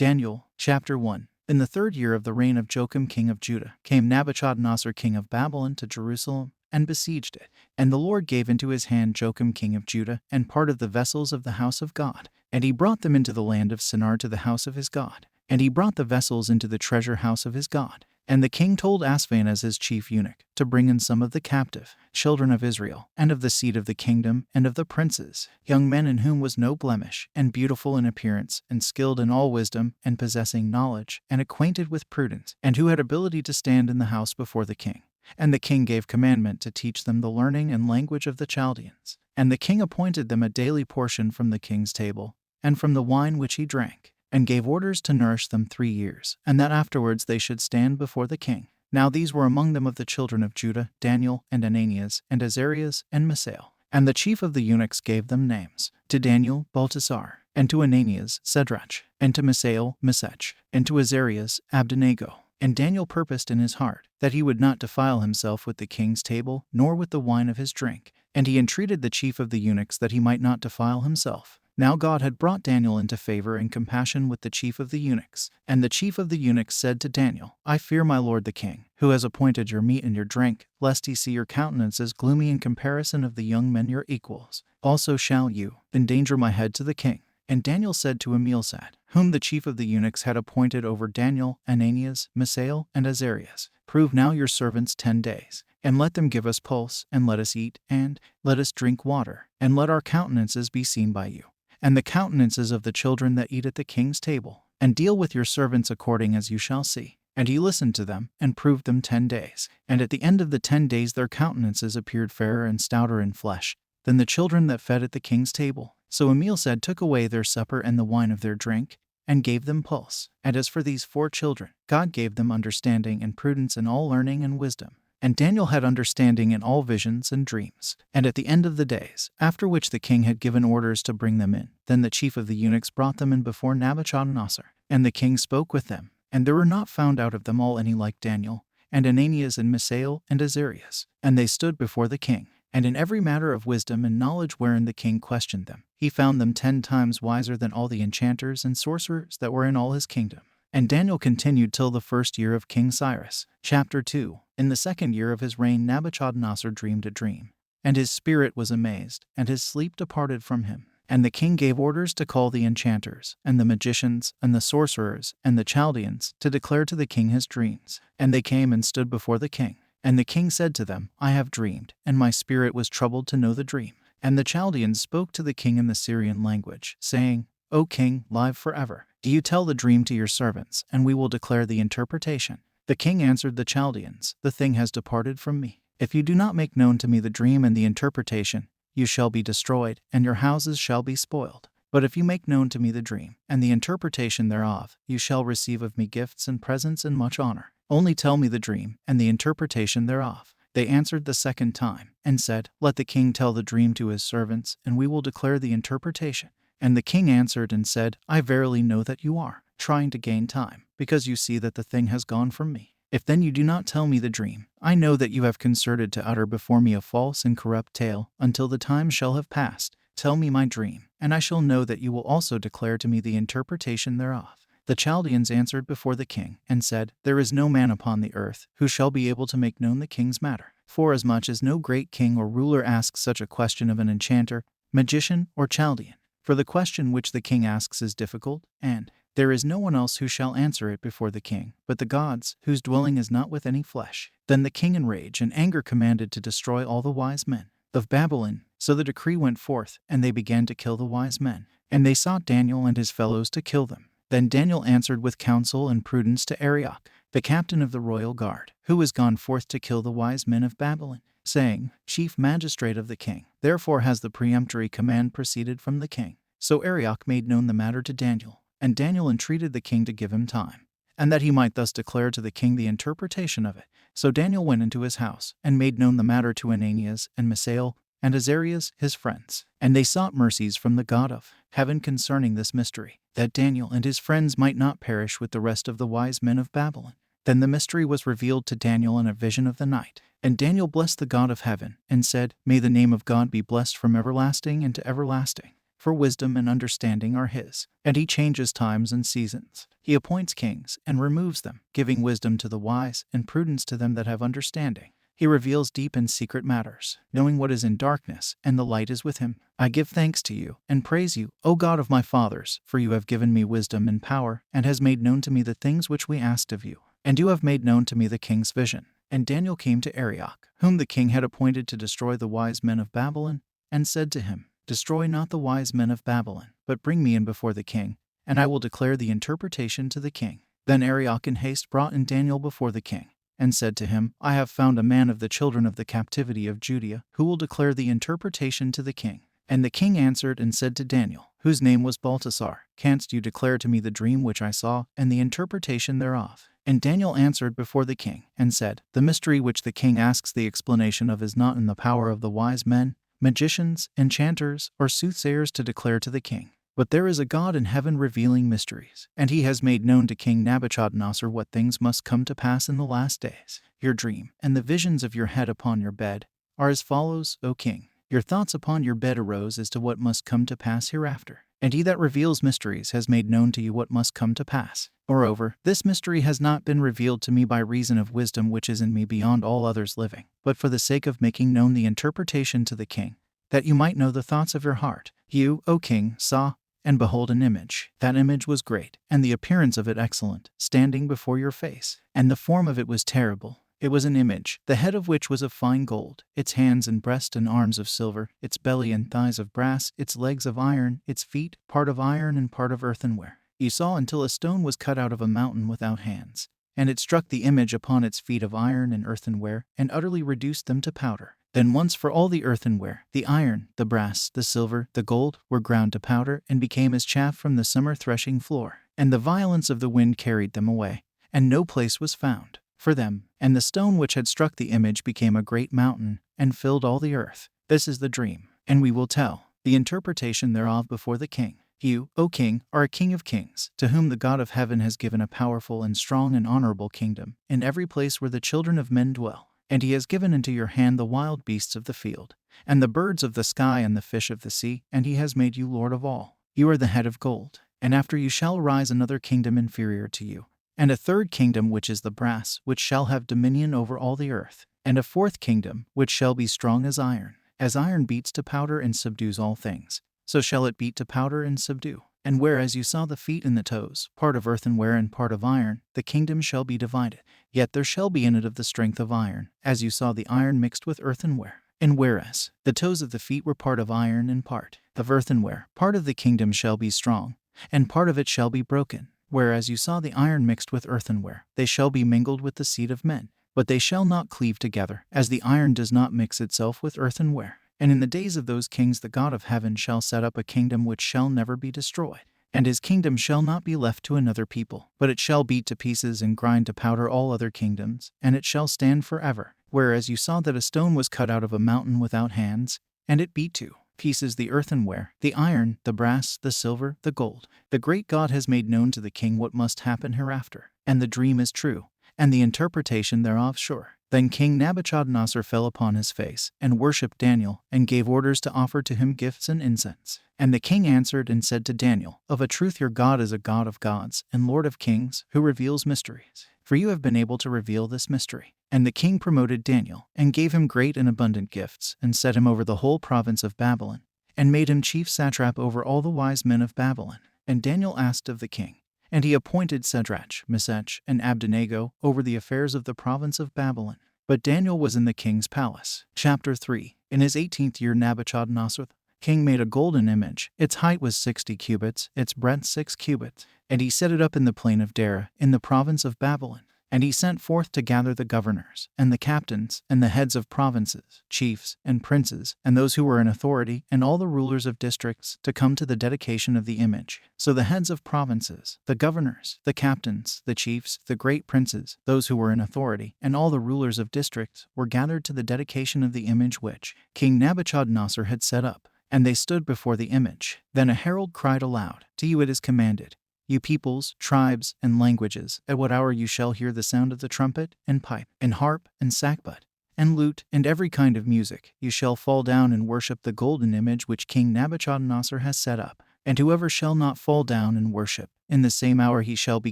Daniel, chapter 1. In the 3rd year of the reign of Joachim king of Judah, came Nebuchadnezzar king of Babylon to Jerusalem, and besieged it. And the Lord gave into his hand Joachim king of Judah, and part of the vessels of the house of God. And he brought them into the land of Shinar to the house of his God. And he brought the vessels into the treasure house of his God. And the king told Asaph his chief eunuch to bring in some of the captive children of Israel, and of the seed of the kingdom, and of the princes, young men in whom was no blemish, and beautiful in appearance, and skilled in all wisdom, and possessing knowledge, and acquainted with prudence, and who had ability to stand in the house before the king. And the king gave commandment to teach them the learning and language of the Chaldeans. And the king appointed them a daily portion from the king's table, and from the wine which he drank, and gave orders to nourish them 3 years, and that afterwards they should stand before the king. Now these were among them of the children of Judah, Daniel, and Ananias, and Azarias, and Misael. And the chief of the eunuchs gave them names: to Daniel, Belteshazzar, and to Ananias, Shadrach, and to Misael, Meshach, and to Azarias, Abednego. And Daniel purposed in his heart that he would not defile himself with the king's table, nor with the wine of his drink. And he entreated the chief of the eunuchs that he might not defile himself. Now God had brought Daniel into favor and compassion with the chief of the eunuchs. And the chief of the eunuchs said to Daniel, I fear my lord the king, who has appointed your meat and your drink, lest he see your countenances gloomy in comparison of the young men your equals. Also shall you endanger my head to the king. And Daniel said to Amelsad, whom the chief of the eunuchs had appointed over Daniel, Ananias, Misael, and Azarias, prove now your servants 10 days, and let them give us pulse, and let us eat, and let us drink water, and let our countenances be seen by you, and the countenances of the children that eat at the king's table, and deal with your servants according as you shall see. And he listened to them, and proved them 10 days. And at the end of the 10 days their countenances appeared fairer and stouter in flesh than the children that fed at the king's table. So Amelsad took away their supper and the wine of their drink, and gave them pulse. And as for these 4 children, God gave them understanding and prudence in all learning and wisdom. And Daniel had understanding in all visions and dreams. And at the end of the days, after which the king had given orders to bring them in, then the chief of the eunuchs brought them in before Nebuchadnezzar. And the king spoke with them, and there were not found out of them all any like Daniel, and Ananias, and Misael, and Azarias. And they stood before the king. And in every matter of wisdom and knowledge wherein the king questioned them, he found them 10 times wiser than all the enchanters and sorcerers that were in all his kingdom. And Daniel continued till the 1st year of King Cyrus. Chapter 2. In the 2nd year of his reign Nebuchadnezzar dreamed a dream, and his spirit was amazed, and his sleep departed from him. And the king gave orders to call the enchanters, and the magicians, and the sorcerers, and the Chaldeans, to declare to the king his dreams. And they came and stood before the king. And the king said to them, I have dreamed, and my spirit was troubled to know the dream. And the Chaldeans spoke to the king in the Syrian language, saying, O king, live forever. Do you tell the dream to your servants, and we will declare the interpretation? The king answered the Chaldeans, The thing has departed from me. If you do not make known to me the dream and the interpretation, you shall be destroyed, and your houses shall be spoiled. But if you make known to me the dream and the interpretation thereof, you shall receive of me gifts and presents and much honor. Only tell me the dream and the interpretation thereof. They answered the 2nd time, and said, Let the king tell the dream to his servants, and we will declare the interpretation. And the king answered and said, I verily know that you are trying to gain time, because you see that the thing has gone from me. If then you do not tell me the dream, I know that you have concerted to utter before me a false and corrupt tale, until the time shall have passed. Tell me my dream, and I shall know that you will also declare to me the interpretation thereof. The Chaldeans answered before the king, and said, There is no man upon the earth who shall be able to make known the king's matter. Forasmuch as no great king or ruler asks such a question of an enchanter, magician, or Chaldean. For the question which the king asks is difficult, and there is no one else who shall answer it before the king, but the gods, whose dwelling is not with any flesh. Then the king in rage and anger commanded to destroy all the wise men of Babylon. So the decree went forth, and they began to kill the wise men. And they sought Daniel and his fellows to kill them. Then Daniel answered with counsel and prudence to Arioch, the captain of the royal guard, who was gone forth to kill the wise men of Babylon, saying, Chief magistrate of the king, therefore has the peremptory command proceeded from the king. So Arioch made known the matter to Daniel, and Daniel entreated the king to give him time, and that he might thus declare to the king the interpretation of it. So Daniel went into his house, and made known the matter to Ananias, and Misael, and Azarias, his friends. And they sought mercies from the God of heaven concerning this mystery, that Daniel and his friends might not perish with the rest of the wise men of Babylon. Then the mystery was revealed to Daniel in a vision of the night. And Daniel blessed the God of heaven, and said, May the name of God be blessed from everlasting and to everlasting. for wisdom and understanding are his. And he changes times and seasons. He appoints kings and removes them, giving wisdom to the wise and prudence to them that have understanding. He reveals deep and secret matters, knowing what is in darkness, and the light is with him. I give thanks to you and praise you, O God of my fathers, for you have given me wisdom and power, and has made known to me the things which we asked of you. And you have made known to me the king's vision. And Daniel came to Arioch, whom the king had appointed to destroy the wise men of Babylon, and said to him, Destroy not the wise men of Babylon, but bring me in before the king, and I will declare the interpretation to the king. Then Arioch in haste brought in Daniel before the king, and said to him, I have found a man of the children of the captivity of Judea, who will declare the interpretation to the king. And the king answered and said to Daniel, whose name was Belteshazzar, Canst you declare to me the dream which I saw, and the interpretation thereof? And Daniel answered before the king, and said, The mystery which the king asks the explanation of is not in the power of the wise men, magicians, enchanters, or soothsayers to declare to the king. But there is a God in heaven revealing mysteries, and he has made known to King Nebuchadnezzar what things must come to pass in the last days. Your dream, and the visions of your head upon your bed, are as follows, O king. Your thoughts upon your bed arose as to what must come to pass hereafter. And he that reveals mysteries has made known to you what must come to pass. Moreover, this mystery has not been revealed to me by reason of wisdom which is in me beyond all others living, but for the sake of making known the interpretation to the king, that you might know the thoughts of your heart. You, O king, saw, and behold an image. That image was great, and the appearance of it excellent, standing before your face. And the form of it was terrible. It was an image, the head of which was of fine gold, its hands and breast and arms of silver, its belly and thighs of brass, its legs of iron, its feet, part of iron and part of earthenware. You saw until a stone was cut out of a mountain without hands, and it struck the image upon its feet of iron and earthenware, and utterly reduced them to powder. Then once for all the earthenware, the iron, the brass, the silver, the gold, were ground to powder, and became as chaff from the summer threshing floor. And the violence of the wind carried them away, and no place was found for them. And the stone which had struck the image became a great mountain, and filled all the earth. This is the dream, and we will tell the interpretation thereof before the king. You, O king, are a king of kings, to whom the God of heaven has given a powerful and strong and honorable kingdom, in every place where the children of men dwell. And he has given into your hand the wild beasts of the field, and the birds of the sky and the fish of the sea, and he has made you lord of all. You are the head of gold, and after you shall rise another kingdom inferior to you, and a third kingdom which is the brass, which shall have dominion over all the earth, and a fourth kingdom which shall be strong as iron. As iron beats to powder and subdues all things, so shall it beat to powder and subdue. And whereas you saw the feet and the toes, part of earthenware and part of iron, the kingdom shall be divided. Yet there shall be in it of the strength of iron, as you saw the iron mixed with earthenware. And whereas the toes of the feet were part of iron and part of earthenware, part of the kingdom shall be strong, and part of it shall be broken. Whereas you saw the iron mixed with earthenware, they shall be mingled with the seed of men, but they shall not cleave together, as the iron does not mix itself with earthenware. And in the days of those kings the God of heaven shall set up a kingdom which shall never be destroyed. And his kingdom shall not be left to another people, but it shall beat to pieces and grind to powder all other kingdoms, and it shall stand forever. Whereas you saw that a stone was cut out of a mountain without hands, and it beat to pieces the earthenware, the iron, the brass, the silver, the gold. The great God has made known to the king what must happen hereafter, and the dream is true, and the interpretation thereof sure. Then King Nebuchadnezzar fell upon his face, and worshipped Daniel, and gave orders to offer to him gifts and incense. And the king answered and said to Daniel, Of a truth your God is a God of gods, and Lord of kings, who reveals mysteries. For you have been able to reveal this mystery. And the king promoted Daniel, and gave him great and abundant gifts, and set him over the whole province of Babylon, and made him chief satrap over all the wise men of Babylon. And Daniel asked of the king, and he appointed Shadrach, Meshach, and Abednego over the affairs of the province of Babylon. But Daniel was in the king's palace. Chapter 3. In his 18th year Nebuchadnezzar, king made a golden image. Its height was 60 cubits, its breadth 6 cubits. And he set it up in the plain of Dara, in the province of Babylon. And he sent forth to gather the governors, and the captains, and the heads of provinces, chiefs, and princes, and those who were in authority, and all the rulers of districts, to come to the dedication of the image. So the heads of provinces, the governors, the captains, the chiefs, the great princes, those who were in authority, and all the rulers of districts, were gathered to the dedication of the image which King Nebuchadnezzar had set up. And they stood before the image. Then a herald cried aloud, To you it is commanded, you peoples, tribes, and languages, at what hour you shall hear the sound of the trumpet, and pipe, and harp, and sackbut, and lute, and every kind of music, you shall fall down and worship the golden image which King Nebuchadnezzar has set up. And whoever shall not fall down and worship, in the same hour he shall be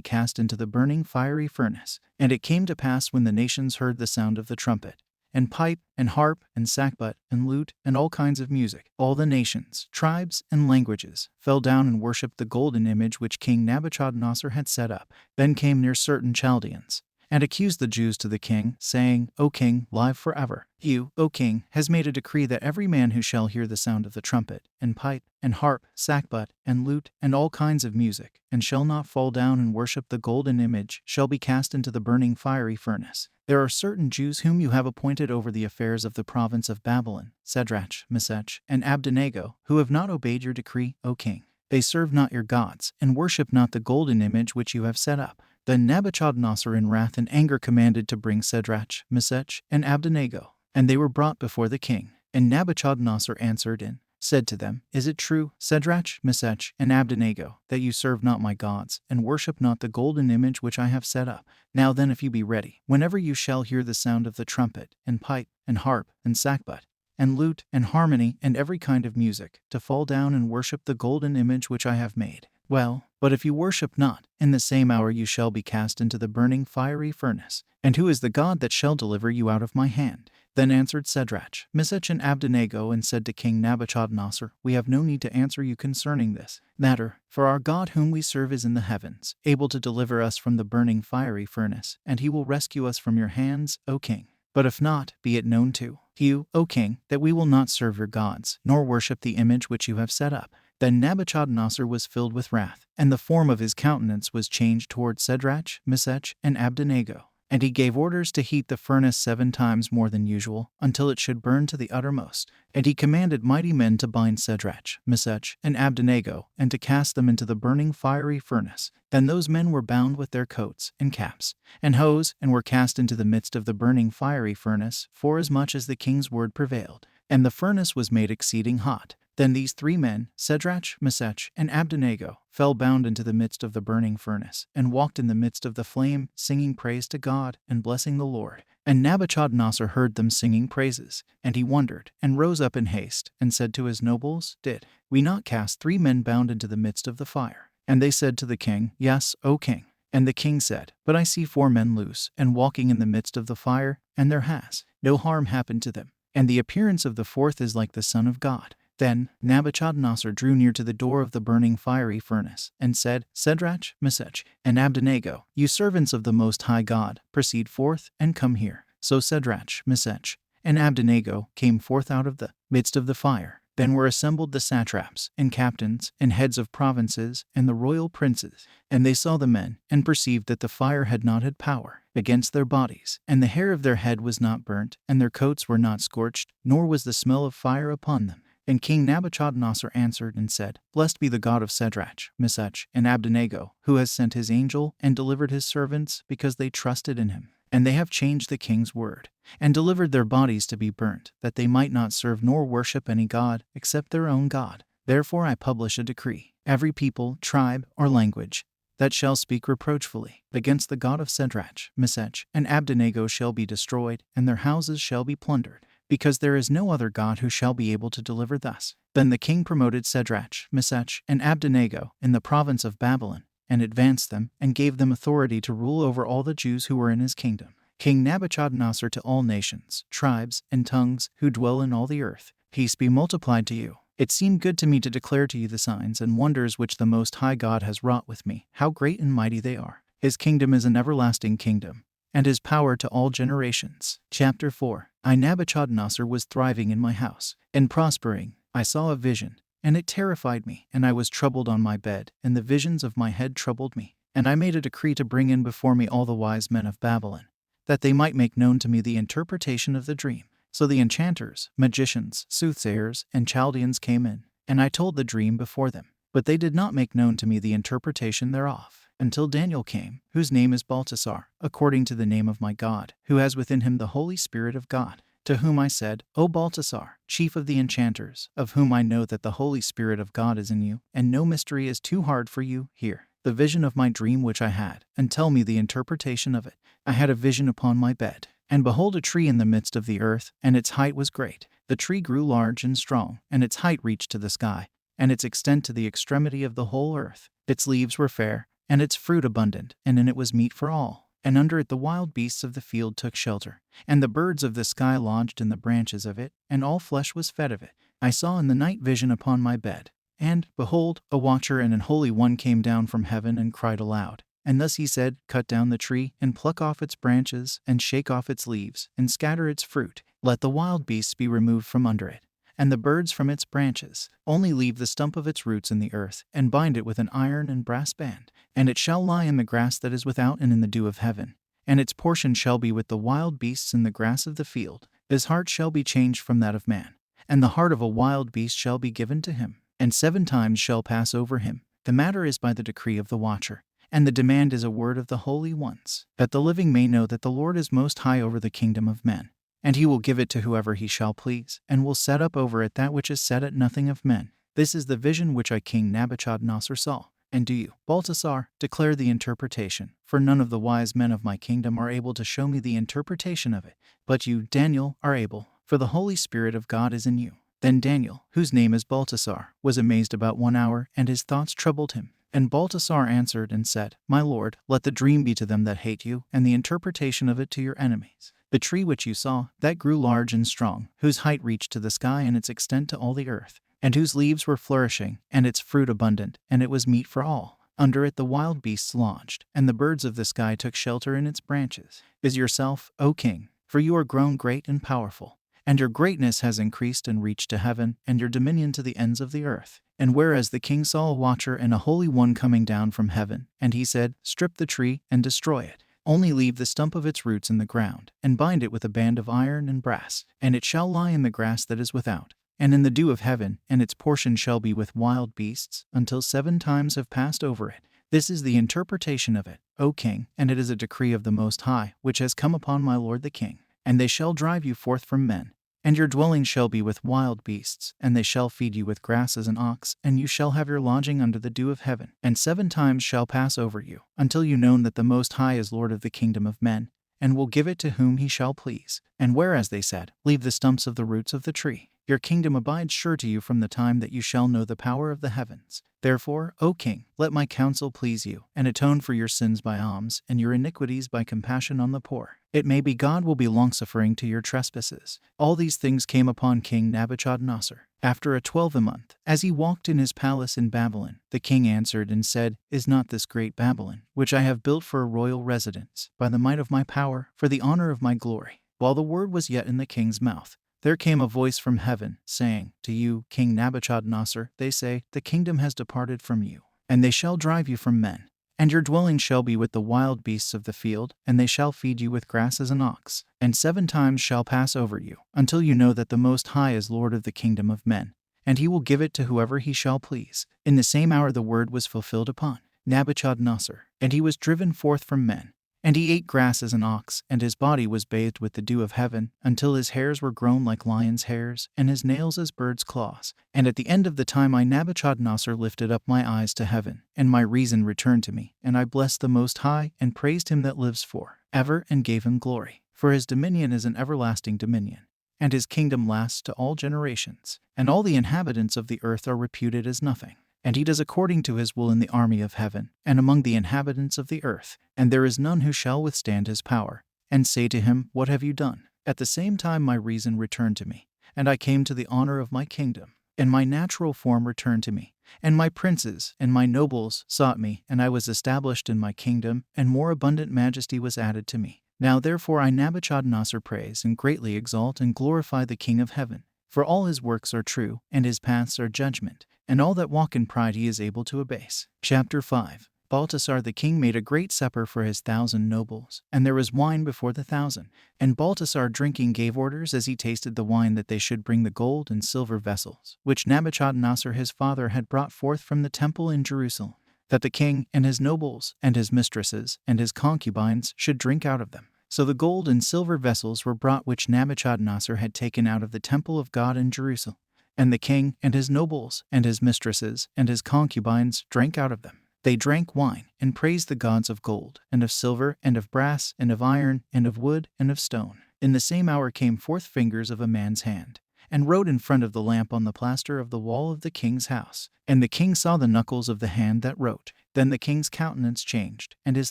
cast into the burning fiery furnace. And it came to pass when the nations heard the sound of the trumpet, and pipe, and harp, and sackbut, and lute, and all kinds of music, all the nations, tribes, and languages, fell down and worshipped the golden image which King Nebuchadnezzar had set up. Then came near certain Chaldeans, and accused the Jews to the king, saying, O king, live forever. You, O king, has made a decree that every man who shall hear the sound of the trumpet, and pipe, and harp, sackbut, and lute, and all kinds of music, and shall not fall down and worship the golden image, shall be cast into the burning fiery furnace. There are certain Jews whom you have appointed over the affairs of the province of Babylon, Shadrach, Meshach, and Abednego, who have not obeyed your decree, O king. They serve not your gods, and worship not the golden image which you have set up. Then Nebuchadnezzar in wrath and anger commanded to bring Shadrach, Meshach, and Abednego. And they were brought before the king. And Nebuchadnezzar answered and said to them, Is it true, Shadrach, Meshach, and Abednego, that you serve not my gods, and worship not the golden image which I have set up? Now then, if you be ready, whenever you shall hear the sound of the trumpet, and pipe, and harp, and sackbut, and lute, and harmony, and every kind of music, to fall down and worship the golden image which I have made. Well, but if you worship not, in the same hour you shall be cast into the burning fiery furnace. And who is the God that shall deliver you out of my hand? Then answered Shadrach, Meshach, and Abednego, and said to King Nebuchadnezzar, We have no need to answer you concerning this matter, for our God whom we serve is in the heavens, able to deliver us from the burning fiery furnace, and he will rescue us from your hands, O king. But if not, be it known to you, O king, that we will not serve your gods, nor worship the image which you have set up. Then Nebuchadnezzar was filled with wrath, and the form of his countenance was changed toward Shadrach, Meshach, and Abednego. And he gave orders to heat the furnace 7 times more than usual, until it should burn to the uttermost. And he commanded mighty men to bind Shadrach, Meshach, and Abednego, and to cast them into the burning fiery furnace. Then those men were bound with their coats, and caps, and hose, and were cast into the midst of the burning fiery furnace, forasmuch as the king's word prevailed. And the furnace was made exceeding hot. Then these 3 men, Shadrach, Meshach, and Abednego, fell bound into the midst of the burning furnace, and walked in the midst of the flame, singing praise to God, and blessing the Lord. And Nebuchadnezzar heard them singing praises, and he wondered, and rose up in haste, and said to his nobles, Did we not cast 3 men bound into the midst of the fire? And they said to the king, Yes, O king. And the king said, But I see 4 men loose, and walking in the midst of the fire, and there has no harm happened to them. And the appearance of the 4th is like the Son of God. Then Nebuchadnezzar drew near to the door of the burning fiery furnace, and said, Shadrach, Meshach, and Abednego, you servants of the Most High God, proceed forth, and come here. So Shadrach, Meshach, and Abednego came forth out of the midst of the fire. Then were assembled the satraps, and captains, and heads of provinces, and the royal princes. And they saw the men, and perceived that the fire had not had power against their bodies, and the hair of their head was not burnt, and their coats were not scorched, nor was the smell of fire upon them. And King Nebuchadnezzar answered and said, Blessed be the God of Shadrach, Meshach, and Abednego, who has sent his angel and delivered his servants, because they trusted in him. And they have changed the king's word, and delivered their bodies to be burnt, that they might not serve nor worship any god, except their own God. Therefore I publish a decree, every people, tribe, or language, that shall speak reproachfully against the God of Shadrach, Meshach, and Abednego shall be destroyed, and their houses shall be plundered, because there is no other God who shall be able to deliver thus. Then the king promoted Shadrach, Meshach, and Abednego in the province of Babylon, and advanced them, and gave them authority to rule over all the Jews who were in his kingdom. King Nebuchadnezzar to all nations, tribes, and tongues who dwell in all the earth, peace be multiplied to you. It seemed good to me to declare to you the signs and wonders which the Most High God has wrought with me, how great and mighty they are. His kingdom is an everlasting kingdom, and his power to all generations. Chapter 4. I, Nebuchadnezzar, was thriving in my house, and prospering. I saw a vision, and it terrified me, and I was troubled on my bed, and the visions of my head troubled me. And I made a decree to bring in before me all the wise men of Babylon, that they might make known to me the interpretation of the dream. So the enchanters, magicians, soothsayers, and Chaldeans came in, and I told the dream before them. But they did not make known to me the interpretation thereof, until Daniel came, whose name is Belteshazzar, according to the name of my God, who has within him the Holy Spirit of God. To whom I said, O Belteshazzar, chief of the enchanters, of whom I know that the Holy Spirit of God is in you, and no mystery is too hard for you, hear the vision of my dream which I had, and tell me the interpretation of it. I had a vision upon my bed, And behold, a tree in the midst of the earth, and its height was great. The tree grew large and strong, and its height reached to the sky, and its extent to the extremity of the whole earth. Its leaves were fair, and its fruit abundant, and in it was meat for all. And under it the wild beasts of the field took shelter, and the birds of the sky lodged in the branches of it, and all flesh was fed of it. I saw in the night vision upon my bed, and, behold, a watcher and an holy one came down from heaven and cried aloud. And thus he said, Cut down the tree, and pluck off its branches, and shake off its leaves, and scatter its fruit. Let the wild beasts be removed from under it, and the birds from its branches. Only leave the stump of its roots in the earth, and bind it with an iron and brass band. And it shall lie in the grass that is without and in the dew of heaven. And its portion shall be with the wild beasts in the grass of the field. His heart shall be changed from that of man, and the heart of a wild beast shall be given to him. And 7 times shall pass over him. The matter is by the decree of the watcher, and the demand is a word of the holy ones, that the living may know that the Lord is most high over the kingdom of men. And he will give it to whoever he shall please, and will set up over it that which is set at nothing of men. This is the vision which I, King Nebuchadnezzar, saw. And do you, Baltasar, declare the interpretation, for none of the wise men of my kingdom are able to show me the interpretation of it, but you, Daniel, are able, for the Holy Spirit of God is in you. Then Daniel, whose name is Baltasar, was amazed about 1 hour, and his thoughts troubled him. And Baltasar answered and said, My lord, let the dream be to them that hate you, and the interpretation of it to your enemies. The tree which you saw, that grew large and strong, whose height reached to the sky and its extent to all the earth, and whose leaves were flourishing, and its fruit abundant, and it was meat for all. Under it the wild beasts lodged, and the birds of the sky took shelter in its branches. Is yourself, O king, for you are grown great and powerful, and your greatness has increased and reached to heaven, and your dominion to the ends of the earth. And whereas the king saw a watcher and a holy one coming down from heaven, and he said, Strip the tree and destroy it. Only leave the stump of its roots in the ground, and bind it with a band of iron and brass, and it shall lie in the grass that is without, and in the dew of heaven, and its portion shall be with wild beasts, until 7 times have passed over it. This is the interpretation of it, O king, and it is a decree of the Most High, which has come upon my lord the king. And they shall drive you forth from men, and your dwelling shall be with wild beasts, and they shall feed you with grass as an ox, and you shall have your lodging under the dew of heaven. And 7 times shall pass over you, until you know that the Most High is Lord of the kingdom of men, and will give it to whom he shall please. And whereas they said, Leave the stumps of the roots of the tree, your kingdom abides sure to you from the time that you shall know the power of the heavens. Therefore, O king, let my counsel please you, and atone for your sins by alms, and your iniquities by compassion on the poor. It may be God will be longsuffering to your trespasses. All these things came upon King Nebuchadnezzar after a 12th month, as he walked in his palace in Babylon. The king answered and said, Is not this great Babylon, which I have built for a royal residence, by the might of my power, for the honor of my glory? While the word was yet in the king's mouth, there came a voice from heaven, saying, To you, King Nebuchadnezzar, they say, The kingdom has departed from you, and they shall drive you from men. And your dwelling shall be with the wild beasts of the field, and they shall feed you with grass as an ox. And 7 times shall pass over you, until you know that the Most High is Lord of the kingdom of men, and he will give it to whoever he shall please. In the same hour the word was fulfilled upon Nebuchadnezzar, and he was driven forth from men. And he ate grass as an ox, and his body was bathed with the dew of heaven, until his hairs were grown like lions' hairs, and his nails as birds' claws. And at the end of the time I, Nebuchadnezzar, lifted up my eyes to heaven, and my reason returned to me, and I blessed the Most High, and praised him that lives for ever, and gave him glory. For his dominion is an everlasting dominion, and his kingdom lasts to all generations, and all the inhabitants of the earth are reputed as nothing. And he does according to his will in the army of heaven, and among the inhabitants of the earth. And there is none who shall withstand his power, and say to him, What have you done? At the same time my reason returned to me, and I came to the honor of my kingdom, and my natural form returned to me, and my princes and my nobles sought me, and I was established in my kingdom, and more abundant majesty was added to me. Now therefore I, Nebuchadnezzar, praise and greatly exalt and glorify the King of heaven, for all his works are true, and his paths are judgment, and all that walk in pride he is able to abase. Chapter 5. Baltasar the king made a great supper for his 1,000 nobles, and there was wine before the 1,000. And Baltasar drinking gave orders as he tasted the wine that they should bring the gold and silver vessels, which Nebuchadnezzar his father had brought forth from the temple in Jerusalem, that the king and his nobles and his mistresses and his concubines should drink out of them. So the gold and silver vessels were brought which Nebuchadnezzar had taken out of the temple of God in Jerusalem. And the king and his nobles and his mistresses and his concubines drank out of them. They drank wine, and praised the gods of gold, and of silver, and of brass, and of iron, and of wood, and of stone. In the same hour came forth fingers of a man's hand, and wrote in front of the lamp on the plaster of the wall of the king's house. And the king saw the knuckles of the hand that wrote. Then the king's countenance changed, and his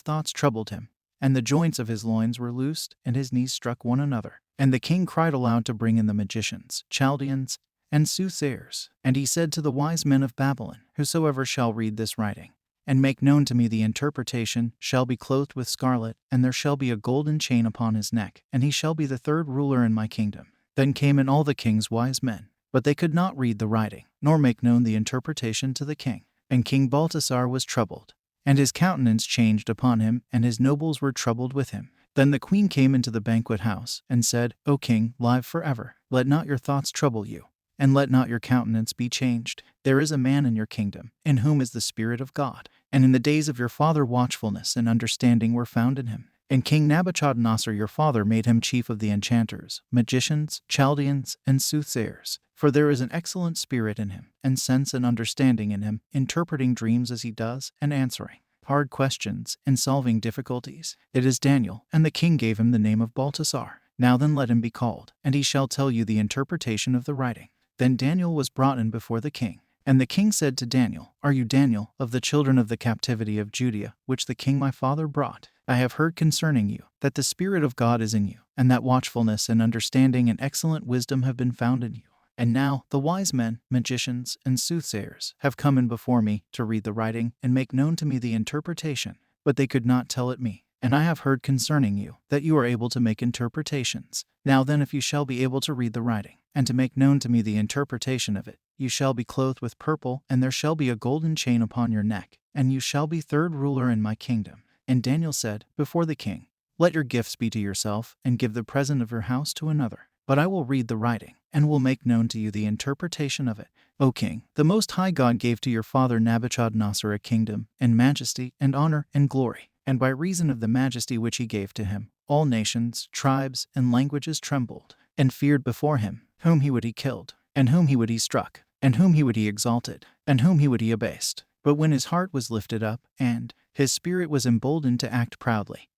thoughts troubled him. And the joints of his loins were loosed, and his knees struck one another. And the king cried aloud to bring in the magicians, Chaldeans, and soothsayers. And he said to the wise men of Babylon, Whosoever shall read this writing, and make known to me the interpretation, shall be clothed with scarlet, and there shall be a golden chain upon his neck, and he shall be the third ruler in my kingdom. Then came in all the king's wise men, but they could not read the writing, nor make known the interpretation to the king. And King Baltasar was troubled, and his countenance changed upon him, and his nobles were troubled with him. Then the queen came into the banquet house, and said, O king, live forever. Let not your thoughts trouble you, and let not your countenance be changed. There is a man in your kingdom, in whom is the Spirit of God. And in the days of your father watchfulness and understanding were found in him. And King Nebuchadnezzar your father made him chief of the enchanters, magicians, Chaldeans, and soothsayers. For there is an excellent spirit in him, and sense and understanding in him, interpreting dreams as he does, and answering hard questions, and solving difficulties. It is Daniel, and the king gave him the name of Baltasar. Now then let him be called, and he shall tell you the interpretation of the writing. Then Daniel was brought in before the king. And the king said to Daniel, Are you Daniel, of the children of the captivity of Judea, which the king my father brought? I have heard concerning you, that the Spirit of God is in you, and that watchfulness and understanding and excellent wisdom have been found in you. And now the wise men, magicians, and soothsayers have come in before me to read the writing and make known to me the interpretation, but they could not tell it me. And I have heard concerning you, that you are able to make interpretations. Now then, if you shall be able to read the writing, and to make known to me the interpretation of it, you shall be clothed with purple, and there shall be a golden chain upon your neck, and you shall be third ruler in my kingdom. And Daniel said before the king, Let your gifts be to yourself, and give the present of your house to another. But I will read the writing, and will make known to you the interpretation of it. O king, the Most High God gave to your father Nebuchadnezzar a kingdom, and majesty, and honor, and glory. And by reason of the majesty which he gave to him, all nations, tribes, and languages trembled, and feared before him. Whom he would he killed, and whom he would he struck, and whom he would he exalted, and whom he would he abased. But when his heart was lifted up, and his spirit was emboldened to act proudly,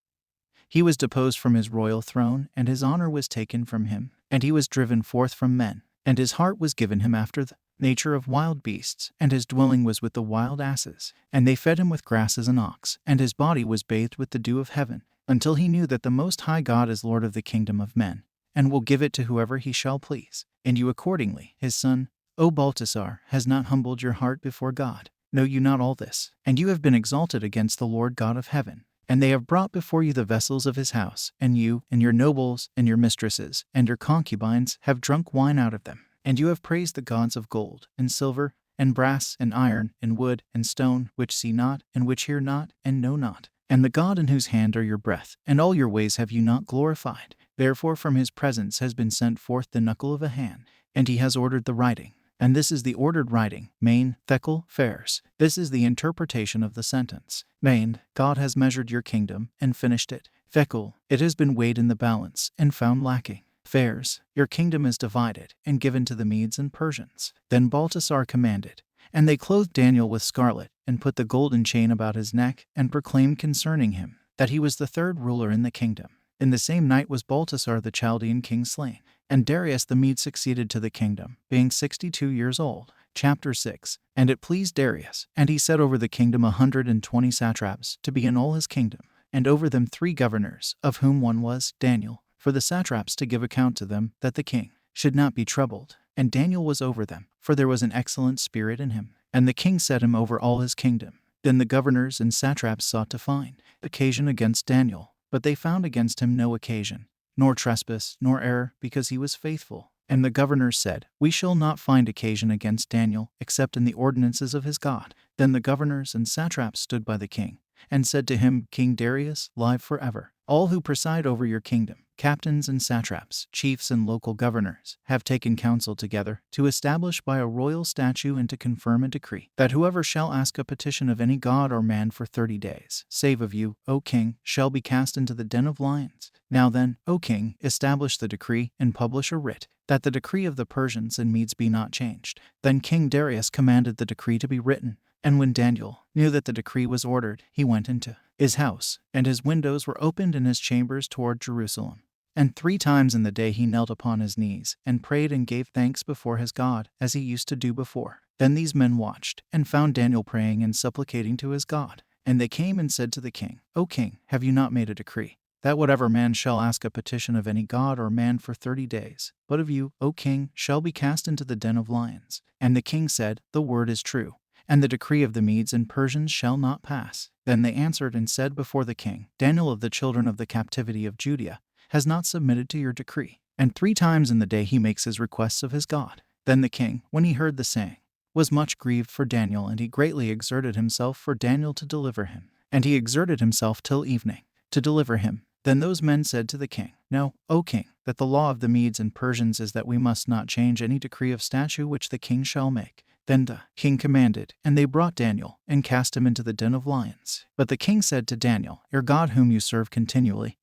he was deposed from his royal throne, and his honor was taken from him, and he was driven forth from men, and his heart was given him after the nature of wild beasts, and his dwelling was with the wild asses. And they fed him with grass as an ox, and his body was bathed with the dew of heaven, until he knew that the Most High God is Lord of the kingdom of men, and will give it to whoever he shall please. And you accordingly, his son, O Baltasar, has not humbled your heart before God. Know you not all this? And you have been exalted against the Lord God of heaven. And they have brought before you the vessels of his house, and you, and your nobles, and your mistresses, and your concubines have drunk wine out of them. And you have praised the gods of gold, and silver, and brass, and iron, and wood, and stone, which see not, and which hear not, and know not. And the God in whose hand are your breath, and all your ways have you not glorified. Therefore from his presence has been sent forth the knuckle of a hand, and he has ordered the writing. And this is the ordered writing, Main, Thekel, Fairs. This is the interpretation of the sentence. Main, God has measured your kingdom, and finished it. Thekel, it has been weighed in the balance, and found lacking. Fairs, your kingdom is divided, and given to the Medes and Persians. Then Baltasar commanded, and they clothed Daniel with scarlet, and put the golden chain about his neck, and proclaimed concerning him, that he was the third ruler in the kingdom. In the same night was Baltasar the Chaldean king slain, and Darius the Mede succeeded to the kingdom, being 62 years old. Chapter 6. And it pleased Darius, and he set over the kingdom 120 satraps to be in all his kingdom, and over them 3 governors, of whom one was Daniel, for the satraps to give account to them, that the king should not be troubled. And Daniel was over them, for there was an excellent spirit in him. And the king set him over all his kingdom. Then the governors and satraps sought to find occasion against Daniel, but they found against him no occasion, nor trespass, nor error, because he was faithful. And the governors said, We shall not find occasion against Daniel, except in the ordinances of his God. Then the governors and satraps stood by the king, and said to him, King Darius, live forever. All who preside over your kingdom, captains and satraps, chiefs and local governors, have taken counsel together to establish by a royal statute and to confirm a decree, that whoever shall ask a petition of any god or man for 30 days, save of you, O king, shall be cast into the den of lions. Now then, O king, establish the decree and publish a writ, that the decree of the Persians and Medes be not changed. Then King Darius commanded the decree to be written. And when Daniel knew that the decree was ordered, he went into his house, and his windows were opened in his chambers toward Jerusalem. And 3 times in the day he knelt upon his knees, and prayed and gave thanks before his God, as he used to do before. Then these men watched, and found Daniel praying and supplicating to his God. And they came and said to the king, O king, have you not made a decree, that whatever man shall ask a petition of any god or man for 30 days, but of you, O king, shall be cast into the den of lions? And the king said, The word is true, and the decree of the Medes and Persians shall not pass. Then they answered and said before the king, Daniel of the children of the captivity of Judea has not submitted to your decree. And 3 times in the day he makes his requests of his God. Then the king, when he heard the saying, was much grieved for Daniel, and he greatly exerted himself for Daniel to deliver him. And he exerted himself till evening to deliver him. Then those men said to the king, Know, O king, that the law of the Medes and Persians is that we must not change any decree of statute which the king shall make. Then the king commanded, and they brought Daniel, and cast him into the den of lions. But the king said to Daniel, Your God whom you serve continually,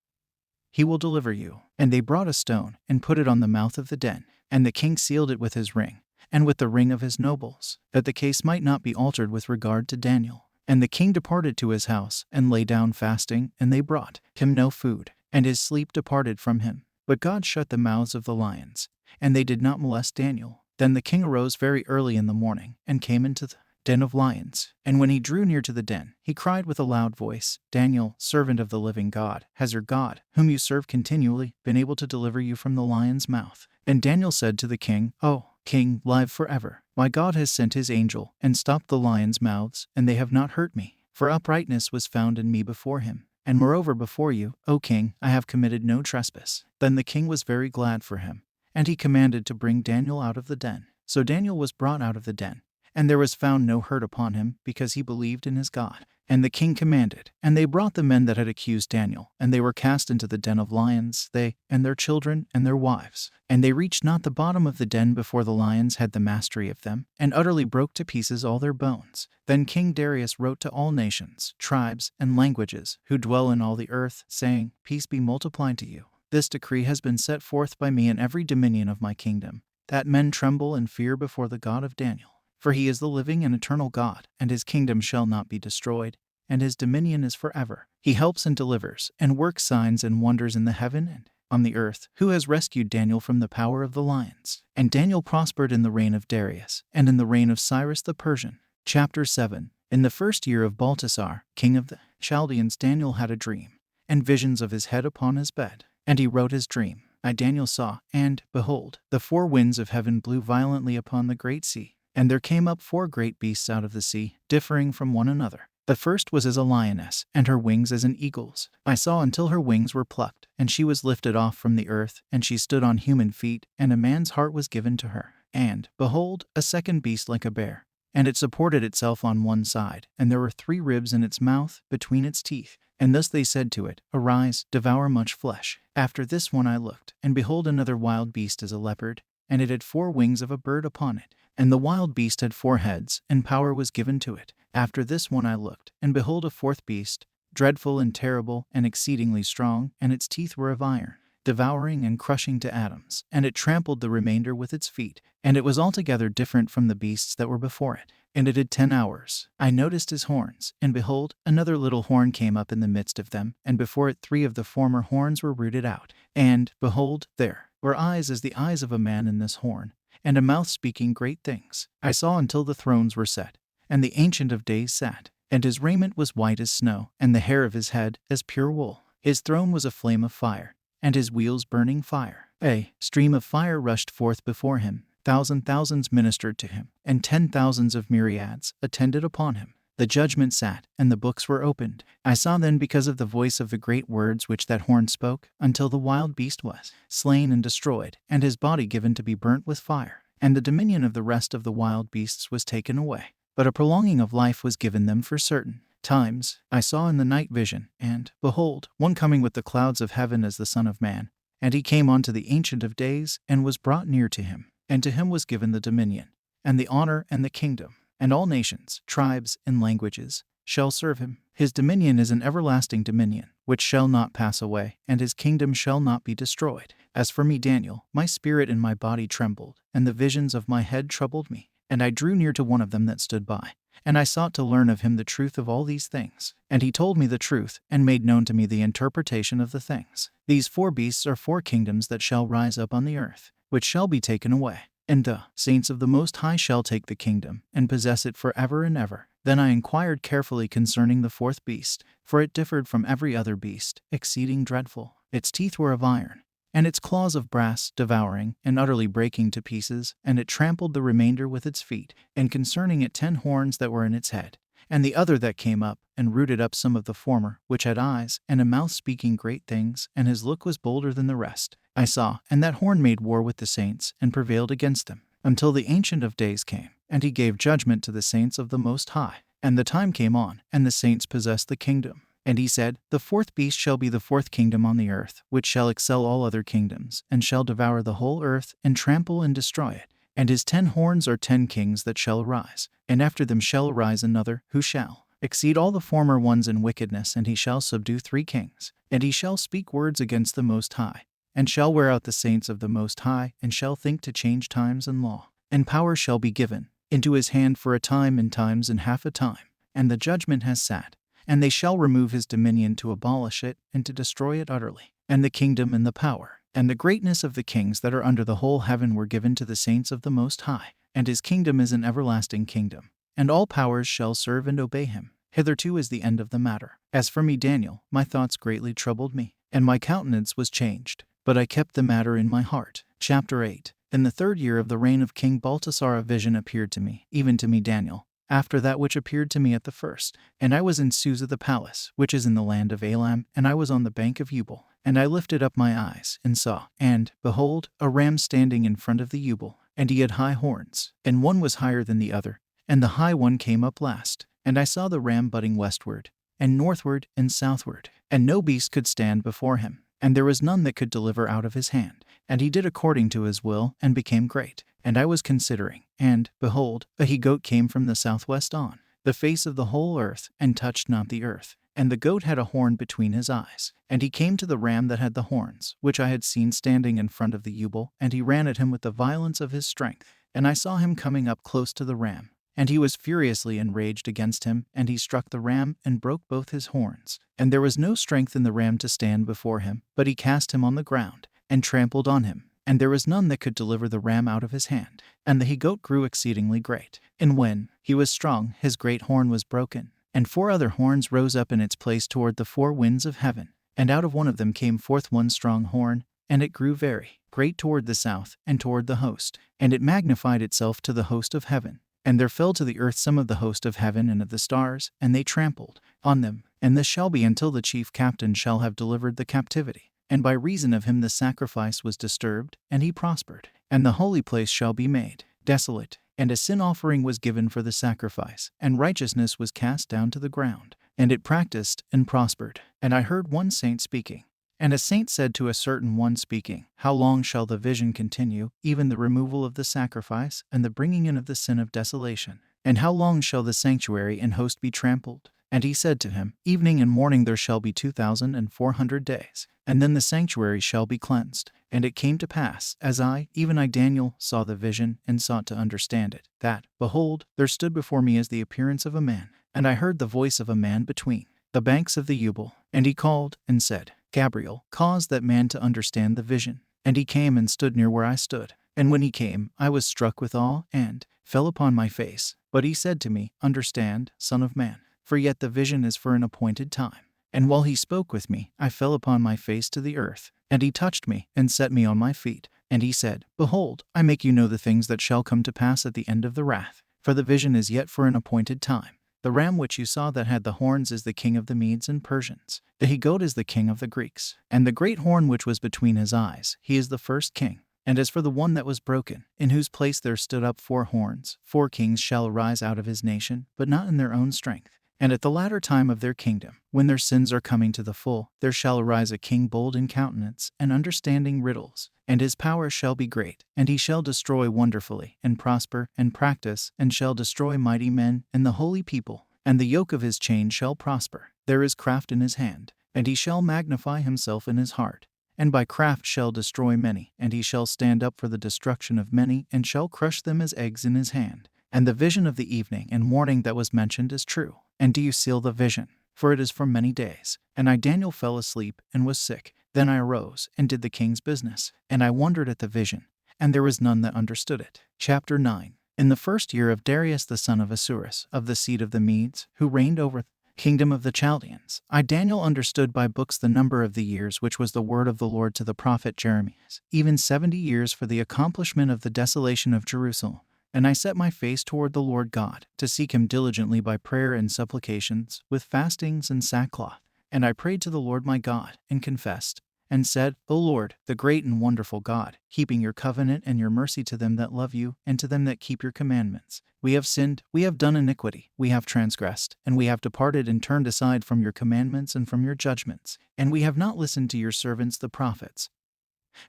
he will deliver you. And they brought a stone, and put it on the mouth of the den. And the king sealed it with his ring, and with the ring of his nobles, that the case might not be altered with regard to Daniel. And the king departed to his house, and lay down fasting, and they brought him no food, and his sleep departed from him. But God shut the mouths of the lions, and they did not molest Daniel. Then the king arose very early in the morning, and came into the den of lions. And when he drew near to the den, he cried with a loud voice, Daniel, servant of the living God, has your God, whom you serve continually, been able to deliver you from the lion's mouth? And Daniel said to the king, O king, live forever. My God has sent his angel, and stopped the lions' mouths, and they have not hurt me. For uprightness was found in me before him. And moreover before you, O king, I have committed no trespass. Then the king was very glad for him, and he commanded to bring Daniel out of the den. So Daniel was brought out of the den, and there was found no hurt upon him, because he believed in his God. And the king commanded, and they brought the men that had accused Daniel, and they were cast into the den of lions, they, and their children, and their wives. And they reached not the bottom of the den before the lions had the mastery of them, and utterly broke to pieces all their bones. Then King Darius wrote to all nations, tribes, and languages, who dwell in all the earth, saying, Peace be multiplied to you. This decree has been set forth by me in every dominion of my kingdom, that men tremble and fear before the God of Daniel. For he is the living and eternal God, and his kingdom shall not be destroyed, and his dominion is forever. He helps and delivers, and works signs and wonders in the heaven and on the earth, who has rescued Daniel from the power of the lions. And Daniel prospered in the reign of Darius, and in the reign of Cyrus the Persian. Chapter 7. In the 1st year of Baltasar, king of the Chaldeans, Daniel had a dream, and visions of his head upon his bed. And he wrote his dream. I Daniel saw, and, behold, the 4 winds of heaven blew violently upon the great sea. And there came up 4 great beasts out of the sea, differing from one another. The first was as a lioness, and her wings as an eagle's. I saw until her wings were plucked, and she was lifted off from the earth, and she stood on human feet, and a man's heart was given to her. And, behold, a second beast like a bear, and it supported itself on one side, and there were 3 ribs in its mouth, between its teeth. And thus they said to it, Arise, devour much flesh. After this one I looked, and behold another wild beast as a leopard, and it had 4 wings of a bird upon it. And the wild beast had 4 heads, and power was given to it. After this one I looked, and behold a 4th beast, dreadful and terrible, and exceedingly strong, and its teeth were of iron, devouring and crushing to atoms, and it trampled the remainder with its feet. And it was altogether different from the beasts that were before it. And it had 10 hours. I noticed his horns, and behold, another little horn came up in the midst of them, and before it 3 of the former horns were rooted out. And, behold, there were eyes as the eyes of a man in this horn, and a mouth speaking great things. I saw until the thrones were set, and the Ancient of Days sat, and his raiment was white as snow, and the hair of his head as pure wool. His throne was a flame of fire, and his wheels burning fire. A stream of fire rushed forth before him. Thousands ministered to him, and 10,000s of myriads attended upon him. The judgment sat, and the books were opened. I saw then, because of the voice of the great words which that horn spoke, until the wild beast was slain and destroyed, and his body given to be burnt with fire. And the dominion of the rest of the wild beasts was taken away. But a prolonging of life was given them for certain times. I saw in the night vision, and, behold, one coming with the clouds of heaven as the Son of Man. And he came unto the Ancient of Days, and was brought near to him. And to him was given the dominion, and the honor, and the kingdom. And all nations, tribes, and languages shall serve him. His dominion is an everlasting dominion, which shall not pass away, and his kingdom shall not be destroyed. As for me, Daniel, my spirit and my body trembled, and the visions of my head troubled me. And I drew near to one of them that stood by, And I sought to learn of him the truth of all these things. And he told me the truth, and made known to me the interpretation of the things. These 4 beasts are 4 kingdoms that shall rise up on the earth, which shall be taken away. And the saints of the Most High shall take the kingdom, and possess it forever and ever. Then I inquired carefully concerning the 4th beast, for it differed from every other beast, exceeding dreadful. Its teeth were of iron, and its claws of brass, devouring, and utterly breaking to pieces, and it trampled the remainder with its feet. And concerning it 10 horns that were in its head, and the other that came up, and rooted up some of the former, which had eyes, and a mouth speaking great things, and his look was bolder than the rest. I saw, and that horn made war with the saints, and prevailed against them, until the Ancient of Days came, and he gave judgment to the saints of the Most High. And the time came on, and the saints possessed the kingdom. And he said, The 4th beast shall be the 4th kingdom on the earth, which shall excel all other kingdoms, and shall devour the whole earth, and trample and destroy it. And his 10 horns are 10 kings that shall arise, and after them shall arise another, who shall exceed all the former ones in wickedness, and he shall subdue 3 kings. And he shall speak words against the Most High, and shall wear out the saints of the Most High, and shall think to change times and law. And power shall be given into his hand for a time and times and half a time. And the judgment has sat, and they shall remove his dominion to abolish it, and to destroy it utterly. And the kingdom and the power, and the greatness of the kings that are under the whole heaven were given to the saints of the Most High. And his kingdom is an everlasting kingdom, and all powers shall serve and obey him. Hitherto is the end of the matter. As for me, Daniel, my thoughts greatly troubled me, and my countenance was changed. But I kept the matter in my heart. Chapter 8. In the 3rd year of the reign of King Baltasar a vision appeared to me, even to me Daniel, after that which appeared to me at the first. And I was in Susa the palace, which is in the land of Elam, and I was on the bank of Ubal. And I lifted up my eyes, and saw, and, behold, a ram standing in front of the Ubal, and he had high horns, and one was higher than the other, and the high one came up last. And I saw the ram butting westward, and northward, and southward, and no beast could stand before him, and there was none that could deliver out of his hand. And he did according to his will, and became great. And I was considering, and, behold, a he-goat came from the southwest on the face of the whole earth, and touched not the earth. And the goat had a horn between his eyes. And he came to the ram that had the horns, which I had seen standing in front of the Ubal, and he ran at him with the violence of his strength. And I saw him coming up close to the ram, and he was furiously enraged against him, and he struck the ram, and broke both his horns. And there was no strength in the ram to stand before him, but he cast him on the ground, and trampled on him. And there was none that could deliver the ram out of his hand. And the he-goat grew exceedingly great. And when he was strong, his great horn was broken. And 4 other horns rose up in its place toward the 4 winds of heaven. And out of one of them came forth one strong horn, and it grew very great toward the south, and toward the host. And it magnified itself to the host of heaven. And there fell to the earth some of the host of heaven and of the stars, and they trampled on them. And this shall be until the chief captain shall have delivered the captivity. And by reason of him the sacrifice was disturbed, and he prospered. And the holy place shall be made desolate, and a sin offering was given for the sacrifice, and righteousness was cast down to the ground. And it practiced and prospered. And I heard one saint speaking. And a saint said to a certain one speaking, How long shall the vision continue, even the removal of the sacrifice, and the bringing in of the sin of desolation? And how long shall the sanctuary and host be trampled? And he said to him, Evening and morning there shall be 2,400 days, and then the sanctuary shall be cleansed. And it came to pass, as I, even I Daniel, saw the vision, and sought to understand it, that, behold, there stood before me as the appearance of a man, and I heard the voice of a man between the banks of the Ubal. And he called, and said, Gabriel, cause that man to understand the vision. And he came and stood near where I stood. And when he came, I was struck with awe, and fell upon my face. But he said to me, Understand, son of man, for yet the vision is for an appointed time. And while he spoke with me, I fell upon my face to the earth. And he touched me, and set me on my feet. And he said, Behold, I make you know the things that shall come to pass at the end of the wrath. For the vision is yet for an appointed time. The ram which you saw that had the horns is the king of the Medes and Persians. The he-goat is the king of the Greeks. And the great horn which was between his eyes, he is the first king. And as for the one that was broken, in whose place there stood up 4 horns, 4 kings shall arise out of his nation, but not in their own strength. And at the latter time of their kingdom, when their sins are coming to the full, there shall arise a king bold in countenance, and understanding riddles. And his power shall be great, and he shall destroy wonderfully, and prosper, and practice, and shall destroy mighty men, and the holy people. And the yoke of his chain shall prosper. There is craft in his hand, and he shall magnify himself in his heart. And by craft shall destroy many, and he shall stand up for the destruction of many, and shall crush them as eggs in his hand. And the vision of the evening and morning that was mentioned is true. And do you seal the vision? For it is for many days. And I, Daniel, fell asleep and was sick. Then I arose and did the king's business. And I wondered at the vision, and there was none that understood it. Chapter 9. In the first year of Darius the son of Ahasuerus, of the seed of the Medes, who reigned over the kingdom of the Chaldeans, I, Daniel, understood by books the number of the years which was the word of the Lord to the prophet Jeremias, even 70 years for the accomplishment of the desolation of Jerusalem. And I set my face toward the Lord God, to seek him diligently by prayer and supplications, with fastings and sackcloth. And I prayed to the Lord my God, and confessed, and said, O Lord, the great and wonderful God, keeping your covenant and your mercy to them that love you, and to them that keep your commandments. We have sinned, we have done iniquity, we have transgressed, and we have departed and turned aside from your commandments and from your judgments. And we have not listened to your servants the prophets,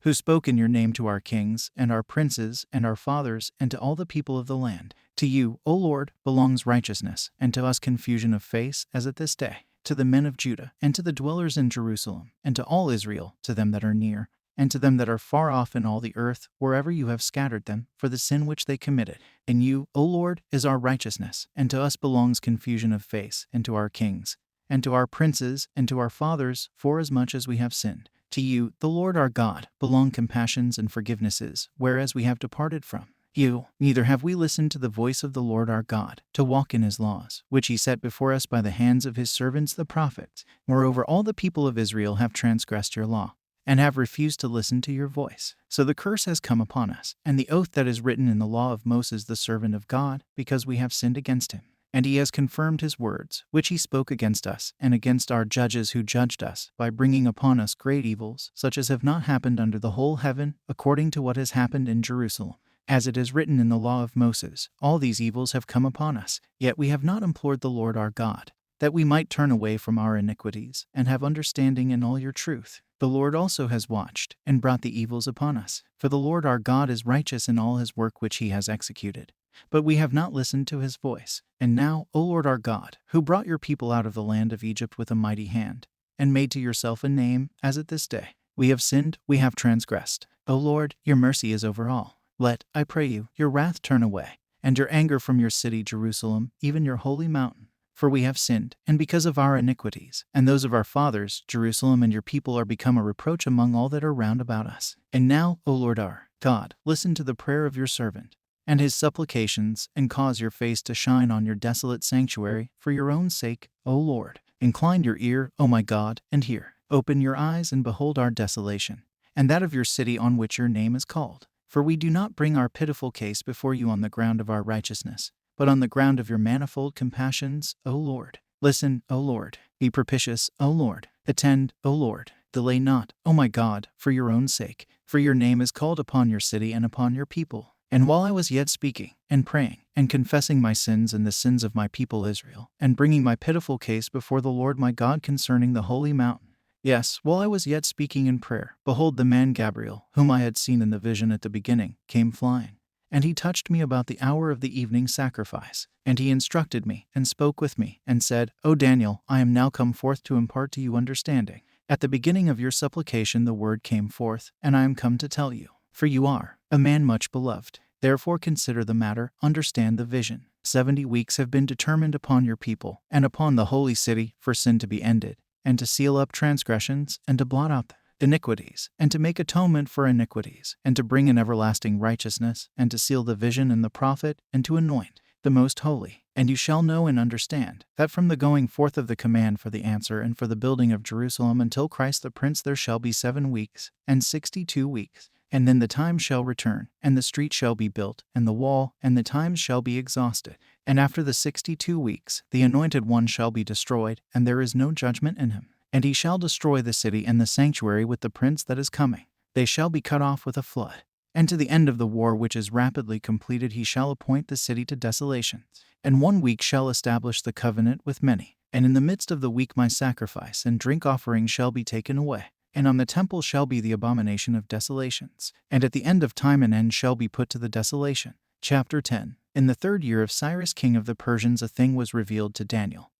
who spoke in your name to our kings, and our princes, and our fathers, and to all the people of the land. To you, O Lord, belongs righteousness, and to us confusion of face, as at this day. To the men of Judah, and to the dwellers in Jerusalem, and to all Israel, to them that are near, and to them that are far off in all the earth, wherever you have scattered them, for the sin which they committed. And you, O Lord, is our righteousness, and to us belongs confusion of face, and to our kings, and to our princes, and to our fathers, forasmuch as we have sinned. To you, the Lord our God, belong compassions and forgivenesses, whereas we have departed from you. Neither have we listened to the voice of the Lord our God, to walk in his laws, which he set before us by the hands of his servants the prophets. Moreover, all the people of Israel have transgressed your law, and have refused to listen to your voice. So the curse has come upon us, and the oath that is written in the law of Moses the servant of God, because we have sinned against him. And he has confirmed his words, which he spoke against us, and against our judges who judged us, by bringing upon us great evils, such as have not happened under the whole heaven, according to what has happened in Jerusalem. As it is written in the law of Moses, all these evils have come upon us, yet we have not implored the Lord our God, that we might turn away from our iniquities, and have understanding in all your truth. The Lord also has watched, and brought the evils upon us. For the Lord our God is righteous in all his work which he has executed. But we have not listened to his voice. And now, O Lord our God, who brought your people out of the land of Egypt with a mighty hand, and made to yourself a name, as at this day, we have sinned, we have transgressed. O Lord, your mercy is over all. Let, I pray you, your wrath turn away, and your anger from your city Jerusalem, even your holy mountain. For we have sinned, and because of our iniquities, and those of our fathers, Jerusalem and your people are become a reproach among all that are round about us. And now, O Lord our God, listen to the prayer of your servant, and his supplications, and cause your face to shine on your desolate sanctuary, for your own sake, O Lord. Incline your ear, O my God, and hear. Open your eyes and behold our desolation, and that of your city on which your name is called. For we do not bring our pitiful case before you on the ground of our righteousness, but on the ground of your manifold compassions, O Lord. Listen, O Lord. Be propitious, O Lord. Attend, O Lord. Delay not, O my God, for your own sake. For your name is called upon your city and upon your people. And while I was yet speaking, and praying, and confessing my sins and the sins of my people Israel, and bringing my pitiful case before the Lord my God concerning the holy mountain, yes, while I was yet speaking in prayer, behold, the man Gabriel, whom I had seen in the vision at the beginning, came flying. And he touched me about the hour of the evening sacrifice. And he instructed me, and spoke with me, and said, O Daniel, I am now come forth to impart to you understanding. At the beginning of your supplication the word came forth, and I am come to tell you. For you are a man much beloved. Therefore consider the matter, understand the vision. 70 weeks have been determined upon your people, and upon the holy city, for sin to be ended, and to seal up transgressions, and to blot out iniquities, and to make atonement for iniquities, and to bring in everlasting righteousness, and to seal the vision and the prophet, and to anoint the most holy. And you shall know and understand, that from the going forth of the command for the answer and for the building of Jerusalem until Christ the Prince there shall be 7 weeks, and 62 weeks. And then the time shall return, and the street shall be built, and the wall, and the times shall be exhausted. And after the 62 weeks, the anointed one shall be destroyed, and there is no judgment in him. And he shall destroy the city and the sanctuary with the prince that is coming. They shall be cut off with a flood. And to the end of the war which is rapidly completed he shall appoint the city to desolation. And 1 week shall establish the covenant with many. And in the midst of the week my sacrifice and drink offering shall be taken away. And on the temple shall be the abomination of desolations. And at the end of time an end shall be put to the desolation. Chapter 10. In the 3rd year of Cyrus king of the Persians a thing was revealed to Daniel,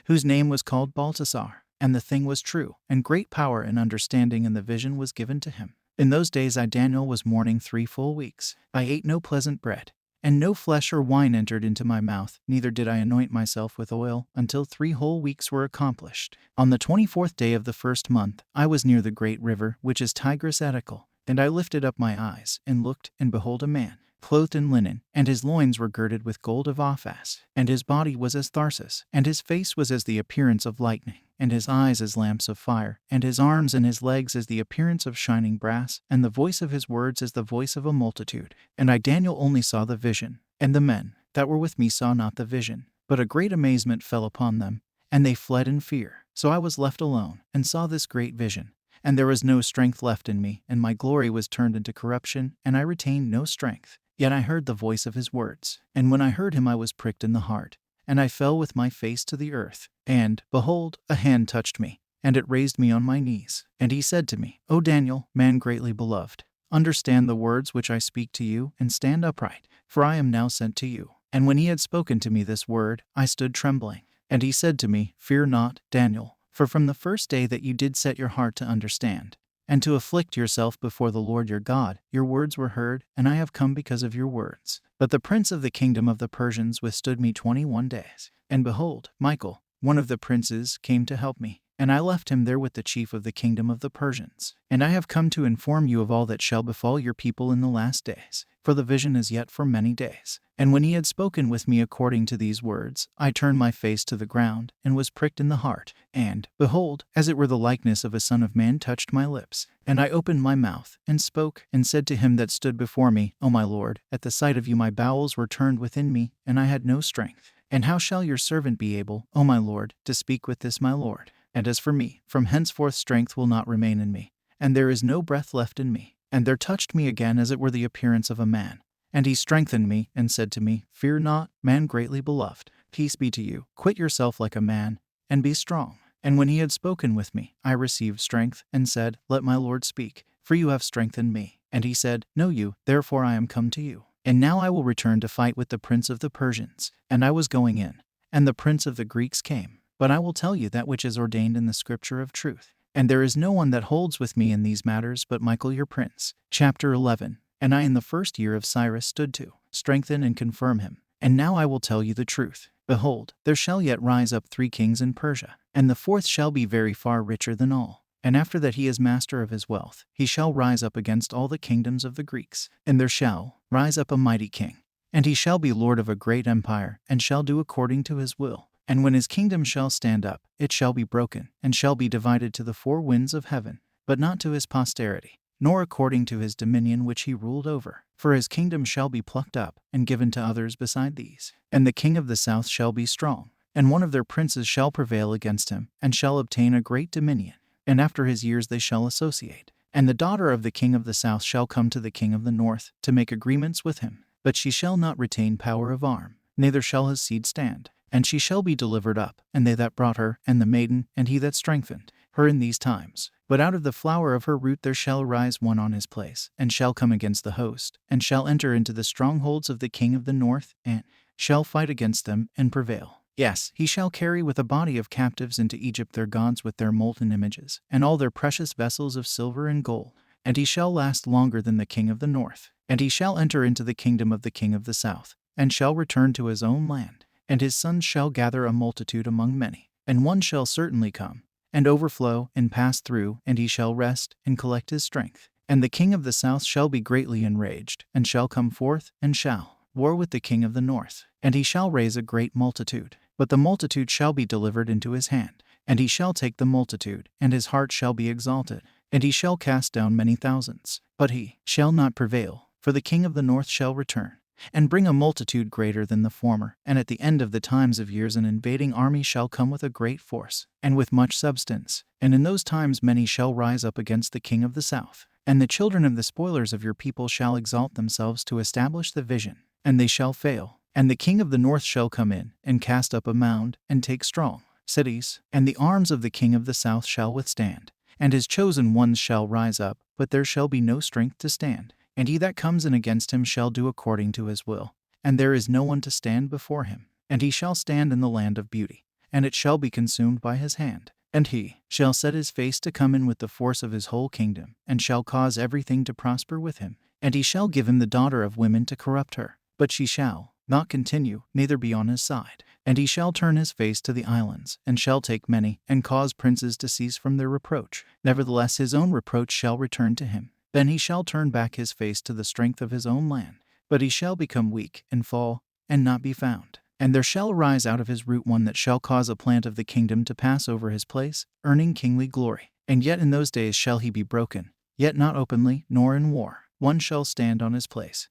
whose name was called Baltasar. And the thing was true, and great power and understanding in the vision was given to him. In those days I Daniel was mourning 3 full weeks. I ate no pleasant bread, And no flesh or wine entered into my mouth, neither did I anoint myself with oil, until 3 whole weeks were accomplished. On the 24th day of the first month, I was near the great river, which is Tigris Etikal. And I lifted up my eyes, and looked, and behold a man, clothed in linen, and his loins were girded with gold of Ophir, and his body was as tharsis, and his face was as the appearance of lightning, and his eyes as lamps of fire, and his arms and his legs as the appearance of shining brass, and the voice of his words as the voice of a multitude. And I Daniel only saw the vision, and the men that were with me saw not the vision. But a great amazement fell upon them, and they fled in fear. So I was left alone, and saw this great vision. And there was no strength left in me, and my glory was turned into corruption, and I retained no strength. Yet I heard the voice of his words. And when I heard him I was pricked in the heart, and I fell with my face to the earth. And, behold, a hand touched me, and it raised me on my knees. And he said to me, O Daniel, man greatly beloved, understand the words which I speak to you, and stand upright, for I am now sent to you. And when he had spoken to me this word, I stood trembling. And he said to me, Fear not, Daniel, for from the first day that you did set your heart to understand, and to afflict yourself before the Lord your God, your words were heard, and I have come because of your words. But the prince of the kingdom of the Persians withstood me 21 days. And behold, Michael, one of the princes, came to help me. And I left him there with the chief of the kingdom of the Persians. And I have come to inform you of all that shall befall your people in the last days, for the vision is yet for many days. And when he had spoken with me according to these words, I turned my face to the ground, and was pricked in the heart. And, behold, as it were the likeness of a son of man touched my lips. And I opened my mouth, and spoke, and said to him that stood before me, O my Lord, at the sight of you my bowels were turned within me, and I had no strength. And how shall your servant be able, O my Lord, to speak with this my Lord? And as for me, from henceforth strength will not remain in me, and there is no breath left in me. And there touched me again as it were the appearance of a man. And he strengthened me, and said to me, Fear not, man greatly beloved. Peace be to you. Quit yourself like a man, and be strong. And when he had spoken with me, I received strength, and said, Let my Lord speak, for you have strengthened me. And he said, Know you, therefore I am come to you. And now I will return to fight with the prince of the Persians. And I was going in, and the prince of the Greeks came. But I will tell you that which is ordained in the scripture of truth. And there is no one that holds with me in these matters but Michael your prince. Chapter 11. And I in the first year of Cyrus stood to strengthen and confirm him. And now I will tell you the truth. Behold, there shall yet rise up 3 kings in Persia, and the 4th shall be very far richer than all. And after that he is master of his wealth, he shall rise up against all the kingdoms of the Greeks. And there shall rise up a mighty king, and he shall be lord of a great empire, and shall do according to his will. And when his kingdom shall stand up, it shall be broken, and shall be divided to the 4 winds of heaven, but not to his posterity, nor according to his dominion which he ruled over. For his kingdom shall be plucked up, and given to others beside these. And the king of the south shall be strong, and one of their princes shall prevail against him, and shall obtain a great dominion. And after his years they shall associate. And the daughter of the king of the south shall come to the king of the north, to make agreements with him. But she shall not retain power of arm, neither shall his seed stand. And she shall be delivered up, and they that brought her, and the maiden, and he that strengthened her in these times. But out of the flower of her root there shall arise one on his place, and shall come against the host, and shall enter into the strongholds of the king of the north, and shall fight against them, and prevail. Yes, he shall carry with a body of captives into Egypt their gods with their molten images, and all their precious vessels of silver and gold. And he shall last longer than the king of the north. And he shall enter into the kingdom of the king of the south, and shall return to his own land. And his sons shall gather a multitude among many, and one shall certainly come, and overflow, and pass through, and he shall rest, and collect his strength. And the king of the south shall be greatly enraged, and shall come forth, and shall war with the king of the north. And he shall raise a great multitude, but the multitude shall be delivered into his hand. And he shall take the multitude, and his heart shall be exalted, and he shall cast down many thousands. But he shall not prevail, for the king of the north shall return, and bring a multitude greater than the former. And at the end of the times of years an invading army shall come with a great force, and with much substance. And in those times many shall rise up against the king of the south. And the children of the spoilers of your people shall exalt themselves to establish the vision, and they shall fail. And the king of the north shall come in, and cast up a mound, and take strong cities. And the arms of the king of the south shall withstand, and his chosen ones shall rise up, but there shall be no strength to stand. And he that comes in against him shall do according to his will, and there is no one to stand before him. And he shall stand in the land of beauty, and it shall be consumed by his hand. And he shall set his face to come in with the force of his whole kingdom, and shall cause everything to prosper with him. And he shall give him the daughter of women to corrupt her, but she shall not continue, neither be on his side. And he shall turn his face to the islands, and shall take many, and cause princes to cease from their reproach. Nevertheless his own reproach shall return to him. Then he shall turn back his face to the strength of his own land. But he shall become weak, and fall, and not be found. And there shall arise out of his root one that shall cause a plant of the kingdom to pass over his place, earning kingly glory. And yet in those days shall he be broken, yet not openly, nor in war. One shall stand on his place,